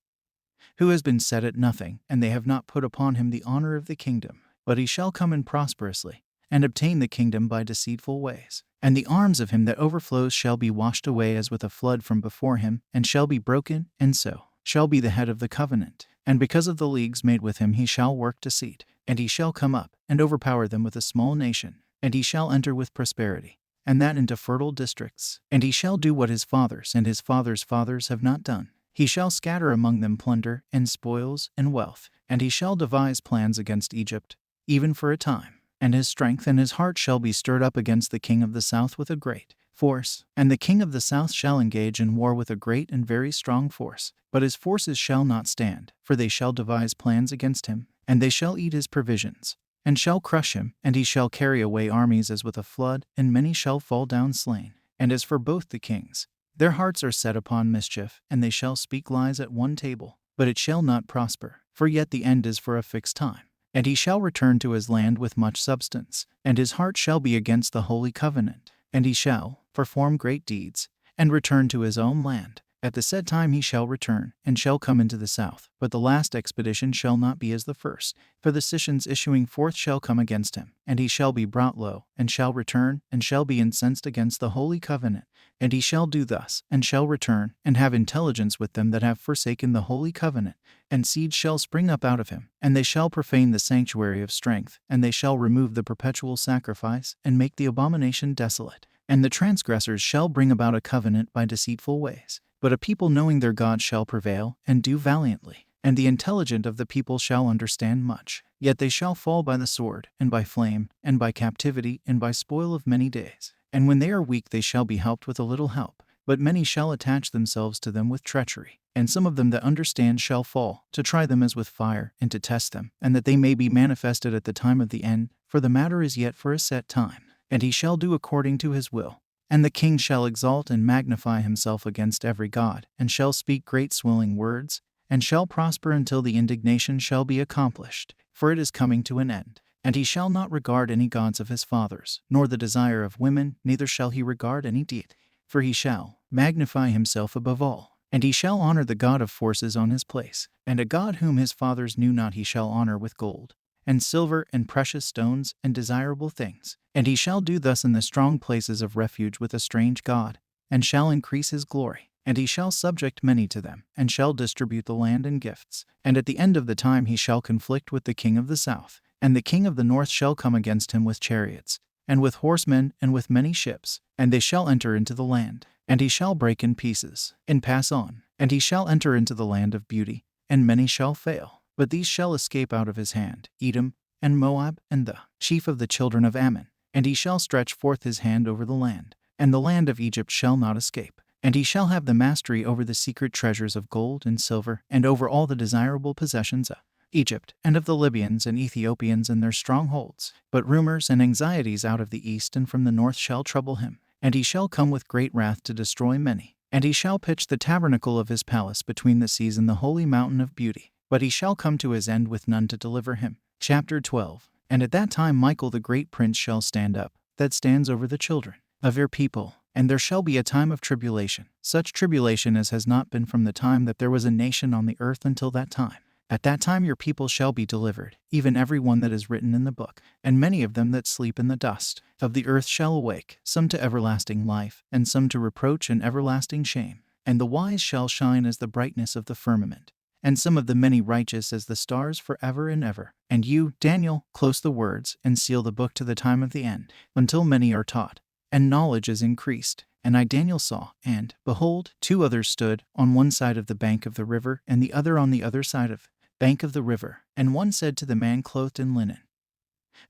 who has been set at nothing, and they have not put upon him the honor of the kingdom. But he shall come in prosperously, and obtain the kingdom by deceitful ways. And the arms of him that overflows shall be washed away as with a flood from before him, and shall be broken, and so shall be the head of the covenant. And because of the leagues made with him he shall work deceit. And he shall come up, and overpower them with a small nation. And he shall enter with prosperity, and that into fertile districts. And he shall do what his fathers and his fathers' fathers have not done. He shall scatter among them plunder, and spoils, and wealth. And he shall devise plans against Egypt, even for a time. And his strength and his heart shall be stirred up against the king of the south with a great force. And the king of the south shall engage in war with a great and very strong force. But his forces shall not stand, for they shall devise plans against him. And they shall eat his provisions, and shall crush him. And he shall carry away armies as with a flood, and many shall fall down slain. And as for both the kings, their hearts are set upon mischief, and they shall speak lies at one table. But it shall not prosper, for yet the end is for a fixed time. And he shall return to his land with much substance, and his heart shall be against the holy covenant. And he shall perform great deeds, and return to his own land. At the said time he shall return, and shall come into the south. But the last expedition shall not be as the first, for the Scythians issuing forth shall come against him. And he shall be brought low, and shall return, and shall be incensed against the holy covenant. And he shall do thus, and shall return, and have intelligence with them that have forsaken the holy covenant. And seed shall spring up out of him, and they shall profane the sanctuary of strength, and they shall remove the perpetual sacrifice, and make the abomination desolate. And the transgressors shall bring about a covenant by deceitful ways. But a people knowing their God shall prevail, and do valiantly. And the intelligent of the people shall understand much. Yet they shall fall by the sword, and by flame, and by captivity, and by spoil of many days. And when they are weak they shall be helped with a little help. But many shall attach themselves to them with treachery. And some of them that understand shall fall, to try them as with fire, and to test them, and that they may be manifested at the time of the end. For the matter is yet for a set time. And he shall do according to his will. And the king shall exalt and magnify himself against every god, and shall speak great swelling words, and shall prosper until the indignation shall be accomplished, for it is coming to an end. And he shall not regard any gods of his fathers, nor the desire of women, neither shall he regard any deity, for he shall magnify himself above all. And he shall honor the God of forces on his place, and a god whom his fathers knew not he shall honor with gold, and silver, and precious stones, and desirable things. And he shall do thus in the strong places of refuge with a strange god, and shall increase his glory. And he shall subject many to them, and shall distribute the land in gifts. And at the end of the time he shall conflict with the king of the south. And the king of the north shall come against him with chariots, and with horsemen, and with many ships. And they shall enter into the land. And he shall break in pieces, and pass on. And he shall enter into the land of beauty, and many shall fail. But these shall escape out of his hand, Edom, and Moab, and the chief of the children of Ammon. And he shall stretch forth his hand over the land, and the land of Egypt shall not escape. And he shall have the mastery over the secret treasures of gold and silver, and over all the desirable possessions of Egypt, and of the Libyans and Ethiopians in their strongholds. But rumors and anxieties out of the east and from the north shall trouble him. And he shall come with great wrath to destroy many. And he shall pitch the tabernacle of his palace between the seas and the holy mountain of beauty. But he shall come to his end with none to deliver him. Chapter 12. And at that time Michael the great prince shall stand up, that stands over the children of your people. And there shall be a time of tribulation, such tribulation as has not been from the time that there was a nation on the earth until that time. At that time your people shall be delivered, even every one that is written in the book. And many of them that sleep in the dust of the earth shall awake, some to everlasting life, and some to reproach and everlasting shame. And the wise shall shine as the brightness of the firmament, and some of the many righteous as the stars forever and ever. And you, Daniel, close the words, and seal the book to the time of the end, until many are taught, and knowledge is increased. And I, Daniel, saw, and, behold, two others stood, on one side of the bank of the river, and the other on the other side of the bank of the river. And one said to the man clothed in linen,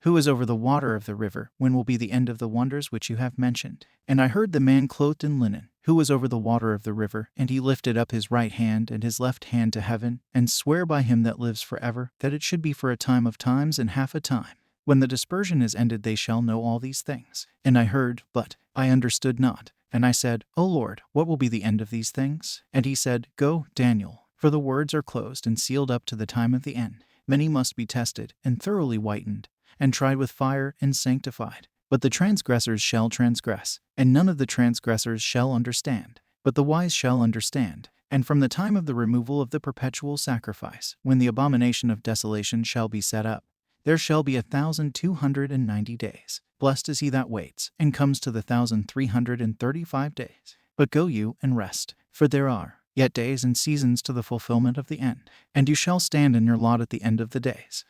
who is over the water of the river, when will be the end of the wonders which you have mentioned? And I heard the man clothed in linen who was over the water of the river, and he lifted up his right hand and his left hand to heaven, and sware by him that lives forever, that it should be for a time of times and half a time. When the dispersion is ended, they shall know all these things. And I heard, but I understood not. And I said, O Lord, what will be the end of these things? And he said, Go, Daniel, for the words are closed and sealed up to the time of the end. Many must be tested, and thoroughly whitened, and tried with fire, and sanctified. But the transgressors shall transgress, and none of the transgressors shall understand. But the wise shall understand. And from the time of the removal of the perpetual sacrifice, when the abomination of desolation shall be set up, there shall be 1,290 days. Blessed is he that waits, and comes to the 1,335 days. But go you and rest, for there are yet days and seasons to the fulfillment of the end, and you shall stand in your lot at the end of the days.